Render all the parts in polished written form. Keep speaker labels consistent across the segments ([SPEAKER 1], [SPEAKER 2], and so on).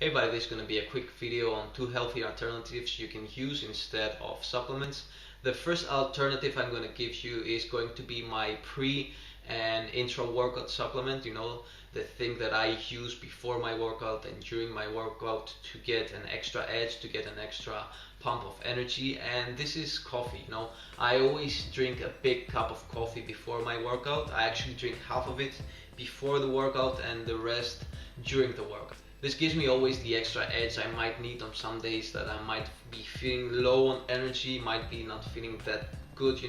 [SPEAKER 1] Hey buddy, this is going to be a quick video on 2 healthy alternatives you can use instead of supplements. The first alternative I'm going to give you is going to be my pre and intra workout supplement, the thing that I use before my workout and during my workout to get an extra edge, to get an extra pump of energy, and this is coffee. I always drink a big cup of coffee before my workout. I actually drink half of it before the workout and the rest during the workout. This gives me always the extra edge I might need on some days that I might be feeling low on energy, might be not feeling that good.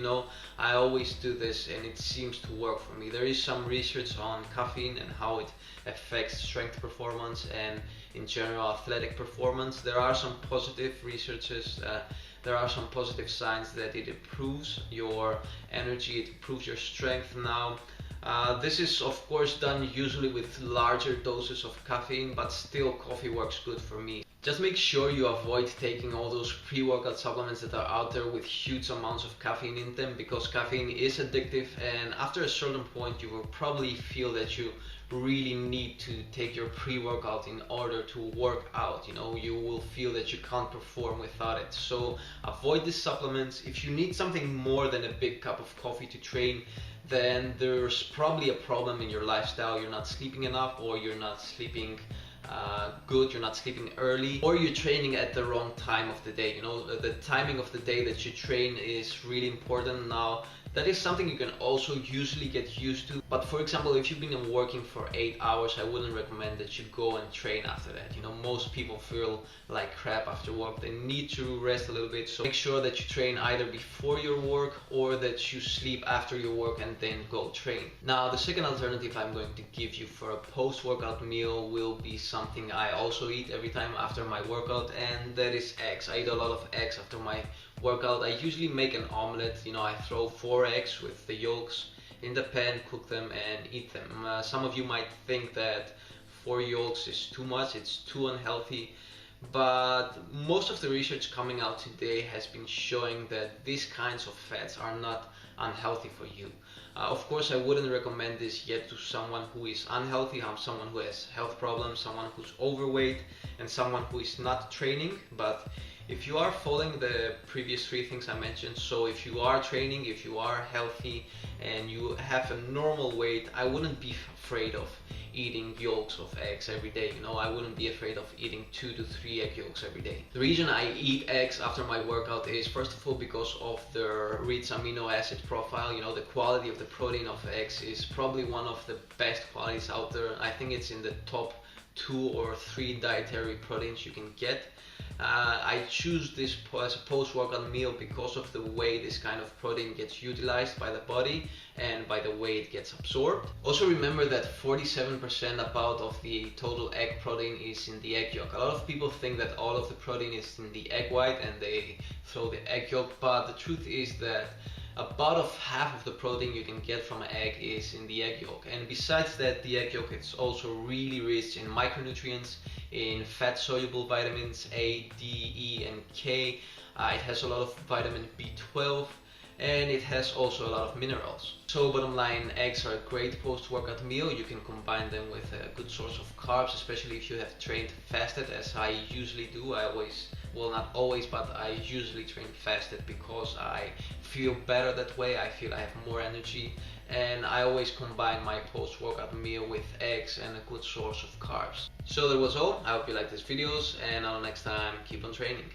[SPEAKER 1] I always do this and it seems to work for me. There is some research on caffeine and how it affects strength performance and in general athletic performance. There are some positive researches, there are some positive signs that it improves your energy, it improves your strength. Now, this is of course done usually with larger doses of caffeine, but still coffee works good for me. Just make sure you avoid taking all those pre-workout supplements that are out there with huge amounts of caffeine in them, because caffeine is addictive, and after a certain point you will probably feel that you really need to take your pre-workout in order to work out. You will feel that you can't perform without it. So avoid the supplements. If you need something more than a big cup of coffee to train, then there's probably a problem in your lifestyle. You're not sleeping enough, or you're not sleeping good, you're not sleeping early, or you're training at the wrong time of the day. The timing of the day that you train is really important. Now, that is something you can also usually get used to, but for example, if you've been working for 8 hours, I wouldn't recommend that you go and train after that. Most people feel like crap after work. They need to rest a little bit, so make sure that you train either before your work or that you sleep after your work and then go train. Now, the second alternative I'm going to give you for a post-workout meal will be something I also eat every time after my workout, and that is eggs. I eat a lot of eggs after my workout. I usually make an omelette. I throw 4 eggs with the yolks in the pan, cook them and eat them. Some of you might think that 4 yolks is too much, it's too unhealthy, but most of the research coming out today has been showing that these kinds of fats are not unhealthy for you. Of course, I wouldn't recommend this yet to someone who is unhealthy, someone who has health problems, someone who's overweight, and someone who is not training. But if you are following the previous 3 things I mentioned, so if you are training, if you are healthy, and you have a normal weight, I wouldn't be afraid of eating yolks of eggs every day. I wouldn't be afraid of eating 2 to 3 egg yolks every day. The reason I eat eggs after my workout is first of all because of the rich amino acid profile. The quality of the protein of eggs is probably one of the best qualities out there. I think it's in the top 2 or 3 dietary proteins you can get. I choose this as a post-workout meal because of the way this kind of protein gets utilized by the body and by the way it gets absorbed. Also remember that 47% about of the total egg protein is in the egg yolk. A lot of people think that all of the protein is in the egg white and they throw the egg yolk, but the truth is that about of half of the protein you can get from an egg is in the egg yolk. And besides that, the egg yolk is also really rich in micronutrients, in fat soluble vitamins A, D, E and K. It has a lot of vitamin B12, and it has also a lot of minerals. So bottom line, eggs are a great post-workout meal. You can combine them with a good source of carbs, especially if you have trained fasted, as I usually do. Well, not always, but I usually train fasted because I feel better that way. I feel I have more energy, and I always combine my post-workout meal with eggs and a good source of carbs. So that was all. I hope you liked these videos, and until next time, keep on training.